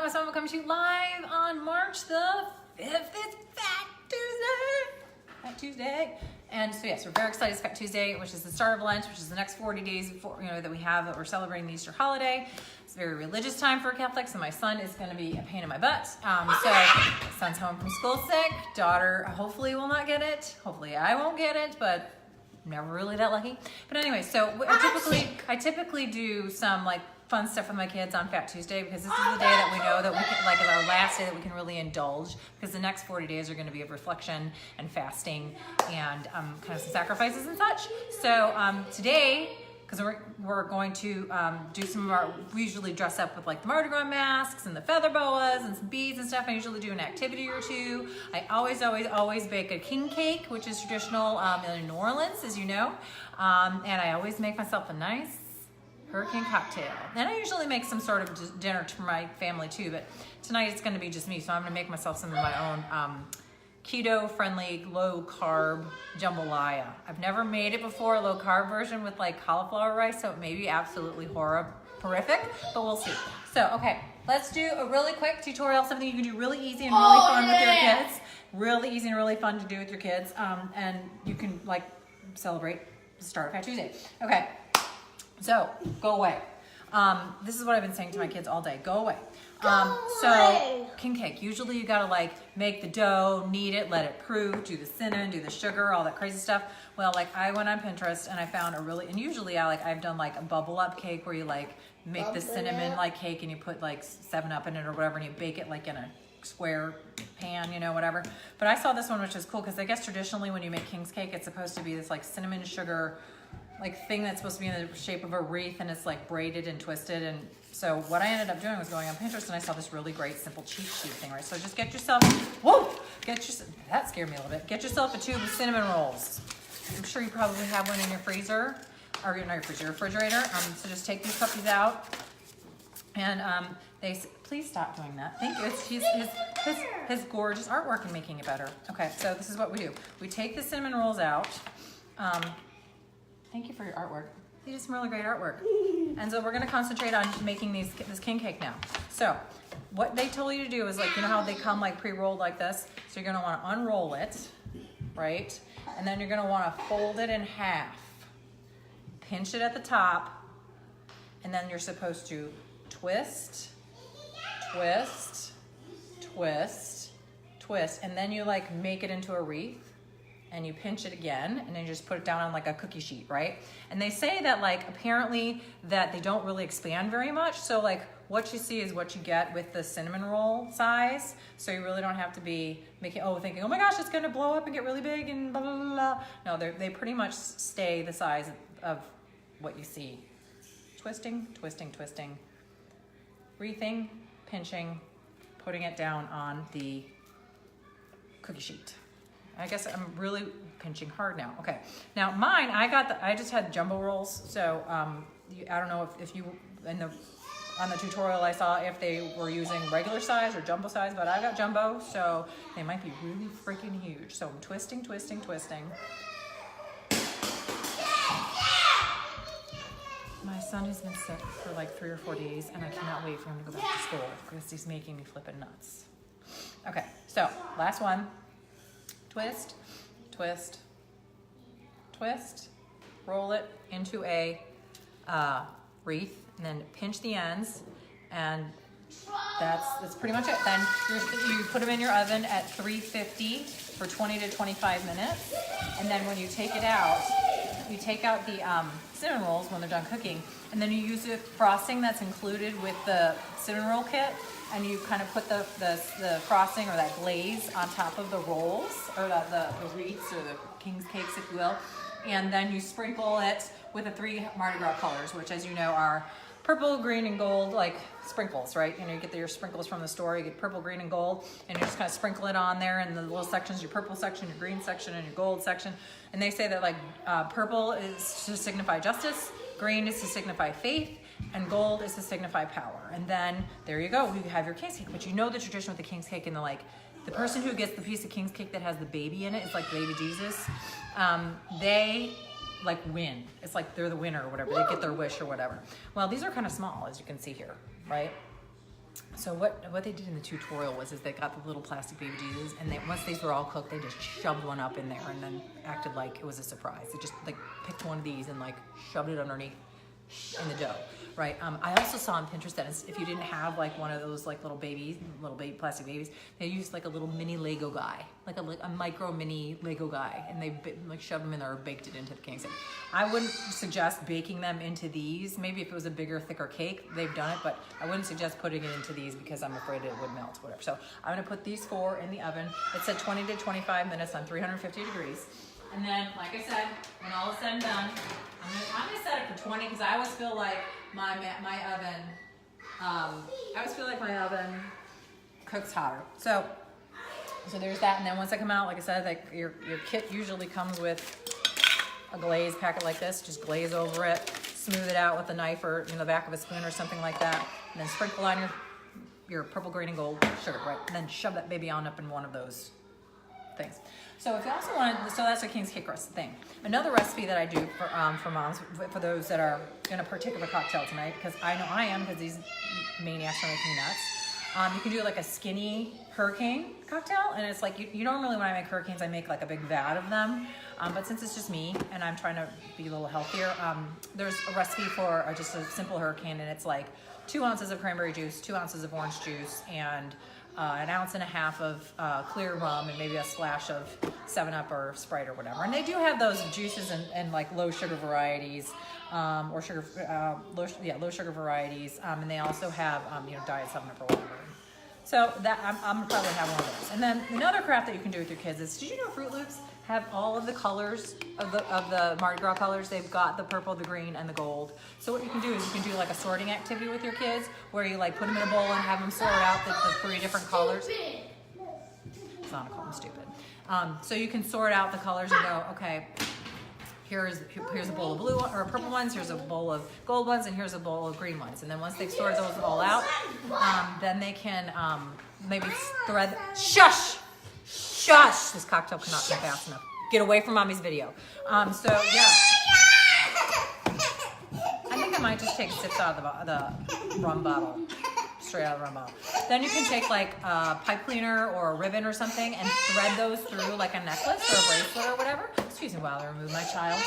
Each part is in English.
promise I'm coming to you live on March the 5th. It's Fat Tuesday. Fat Tuesday. And so yes, we're very excited. It's Fat Tuesday, which is the start of Lent, which is the next 40 days before, that we have that we're celebrating the Easter holiday. It's a very religious time for Catholics, and my son is going to be a pain in my butt. Son's home from school sick. Daughter hopefully will not get it. Hopefully I won't get it, but I'm never really that lucky. But anyway, so I typically do some like fun stuff with my kids on Fat Tuesday, because this is the day that we know that we can, like, is our last day that we can really indulge, because the next 40 days are going to be of reflection and fasting and kind of some sacrifices and such. So today, because we're going to do some of our, we usually dress up with like the Mardi Gras masks and the feather boas and some beads and stuff. I usually do an activity or two. I always bake a king cake, which is traditional in New Orleans, as you know. And I always make myself a nice hurricane cocktail. And I usually make some sort of dinner for my family too, but tonight it's going to be just me, so I'm going to make myself some of my own keto-friendly, low-carb jambalaya. I've never made it before, a low-carb version with like cauliflower rice, so it may be absolutely horrific, but we'll see. So, okay, let's do a really quick tutorial, something you can do really easy and really fun with your kids. Really easy and really fun to do with your kids, and you can like celebrate the start of Fat Tuesday. Okay. So, go away. This is what I've been saying to my kids all day. Go away. So, king cake. Usually you gotta like make the dough, knead it, let it proof, do the cinnamon, do the sugar, all that crazy stuff. Well, like I went on Pinterest and I found and usually I've done like a bubble up cake where you like make the cinnamon like cake and you put like 7-Up in it or whatever and you bake it like in a square pan, whatever. But I saw this one, which is cool, because I guess traditionally when you make king's cake, it's supposed to be this like cinnamon sugar like thing that's supposed to be in the shape of a wreath, and it's like braided and twisted. And so what I ended up doing was going on Pinterest and I saw this really great simple cheat sheet thing, right? So just get yourself, that scared me a little bit. Get yourself a tube of cinnamon rolls. I'm sure you probably have one in your freezer, or not your freezer, refrigerator. So just take these puppies out, and please stop doing that. Thank you. It's his gorgeous artwork and making it better. Okay, so this is what we do. We take the cinnamon rolls out. Thank you for your artwork. You did some really great artwork. And so we're gonna concentrate on making this king cake now. So what they told you to do is like, how they come like pre-rolled like this? So you're gonna wanna unroll it, right? And then you're gonna wanna fold it in half. Pinch it at the top, and then you're supposed to twist, twist, twist, twist, and then you like make it into a wreath. And you pinch it again, and then you just put it down on like a cookie sheet, right? And they say that like apparently that they don't really expand very much. So like what you see is what you get with the cinnamon roll size. So you really don't have to be thinking, oh my gosh, it's gonna blow up and get really big and blah, blah, blah. No, they pretty much stay the size of what you see. Twisting, twisting, twisting, wreathing, pinching, putting it down on the cookie sheet. I guess I'm really pinching hard now. Okay, now mine, I just had jumbo rolls. So I don't know if you on the tutorial I saw if they were using regular size or jumbo size, but I got jumbo, so they might be really freaking huge. So I'm twisting, twisting, twisting. My son has been sick for like 3 or 4 days, and I cannot wait for him to go back to school because he's making me flipping nuts. Okay, so last one. Twist, twist, twist, roll it into a wreath, and then pinch the ends, and that's pretty much it. Then you put them in your oven at 350 for 20 to 25 minutes, and then when you take it out, you take out the cinnamon rolls when they're done cooking, and then you use the frosting that's included with the cinnamon roll kit, and you kind of put the frosting or that glaze on top of the rolls, or the wreaths or the king's cakes, if you will, and then you sprinkle it with the 3 Mardi Gras colors, which, as you know, are purple, green, and gold, like sprinkles, right? You get your sprinkles from the store. You get purple, green, and gold, and you just kind of sprinkle it on there in the little sections, your purple section, your green section, and your gold section. And they say that like purple is to signify justice, green is to signify faith, and gold is to signify power. And then there you go, you have your king's cake. But the tradition with the king's cake and the person who gets the piece of king's cake that has the baby in it, it's like baby Jesus, they like win. It's like they're the winner or whatever. They get their wish or whatever. Well, these are kind of small, as you can see here, right? So what they did in the tutorial was they got the little plastic baby Jesus, and once these were all cooked, they just shoved one up in there and then acted like it was a surprise. They just like picked one of these and like shoved it underneath in the dough, right? I also saw on Pinterest that if you didn't have like one of those like little baby plastic babies, they used like a little mini Lego guy, like a micro mini Lego guy, and they like shoved them in there or baked it into the king. I wouldn't suggest baking them into these. Maybe if it was a bigger, thicker cake, they've done it, but I wouldn't suggest putting it into these because I'm afraid it would melt, whatever. So I'm gonna put these 4 in the oven. It said 20 to 25 minutes on 350 degrees. And then, like I said, when all is said and done, I'm gonna set it for 20 because I always feel like my oven, cooks hotter. So there's that. And then once I come out, like I said, like your kit usually comes with a glaze packet like this. Just glaze over it, smooth it out with a knife or the back of a spoon or something like that, and then sprinkle on your purple, green, and gold sugar, right? And then shove that baby on up in one of those things. So if you also want, so that's a King's Cake recipe thing. Another recipe that I do for moms, for those that are going to partake of a cocktail tonight, because I know I am, because these maniacs are making me nuts. You can do like a skinny hurricane cocktail, and it's like, you normally when I make hurricanes, I make like a big vat of them, but since it's just me and I'm trying to be a little healthier, there's a recipe for just a simple hurricane, and it's like 2 ounces of cranberry juice, 2 ounces of orange juice, and 1.5 ounces of clear rum, and maybe a splash of 7-Up or Sprite or whatever. And they do have those juices and like low sugar varieties, or low sugar varieties, and they also have Diet 7-Up or whatever. So that I'm gonna probably have one of those. And then another craft that you can do with your kids is, did you know Fruit Loops have all of the colors of the Mardi Gras colors? They've got the purple, the green, and the gold. So what you can do is you can do like a sorting activity with your kids, where you like put them in a bowl and have them sort out the 3 different colors. It's not call them stupid. So you can sort out the colors and go, okay, here's a bowl of blue or purple ones, here's a bowl of gold ones, and here's a bowl of green ones. And then once they've sorted those all out, then they can maybe thread. Shush! This cocktail cannot be fast enough. Get away from mommy's video. So yeah, I think I might just take sips out of the rum bottle, straight out of the rum bottle. Then you can take like a pipe cleaner or a ribbon or something and thread those through like a necklace or a bracelet or whatever. Excuse me while I remove my child.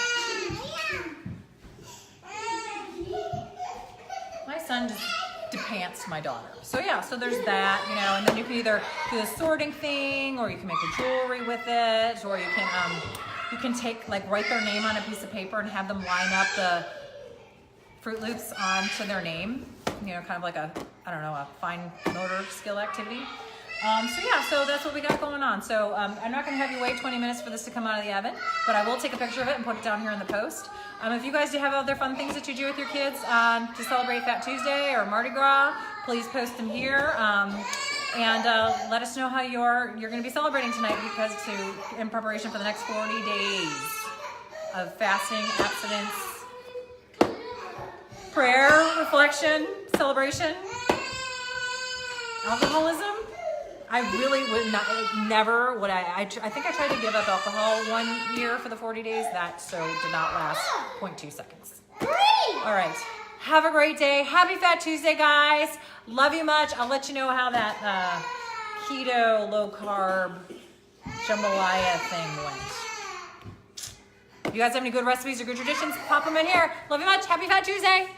My son just depants my daughter. So yeah, so there's that, and then you can either do the sorting thing, or you can make a jewelry with it, or you can take write their name on a piece of paper and have them line up the Fruit Loops onto their name, kind of like a fine motor skill activity. So that's what we got going on. So I'm not going to have you wait 20 minutes for this to come out of the oven, but I will take a picture of it and put it down here in the post. If you guys do have other fun things that you do with your kids to celebrate Fat Tuesday or Mardi Gras, please post them here, and let us know how you're going to be celebrating tonight, because in preparation for the next 40 days of fasting, abstinence, prayer, reflection, celebration, alcoholism. I really would never would I think I tried to give up alcohol 1 year for the 40 days. That did not last 0.2 seconds. All right. Have a great day. Happy Fat Tuesday, guys. Love you much. I'll let you know how that keto, low carb, jambalaya thing went. If you guys have any good recipes or good traditions, pop them in here. Love you much. Happy Fat Tuesday.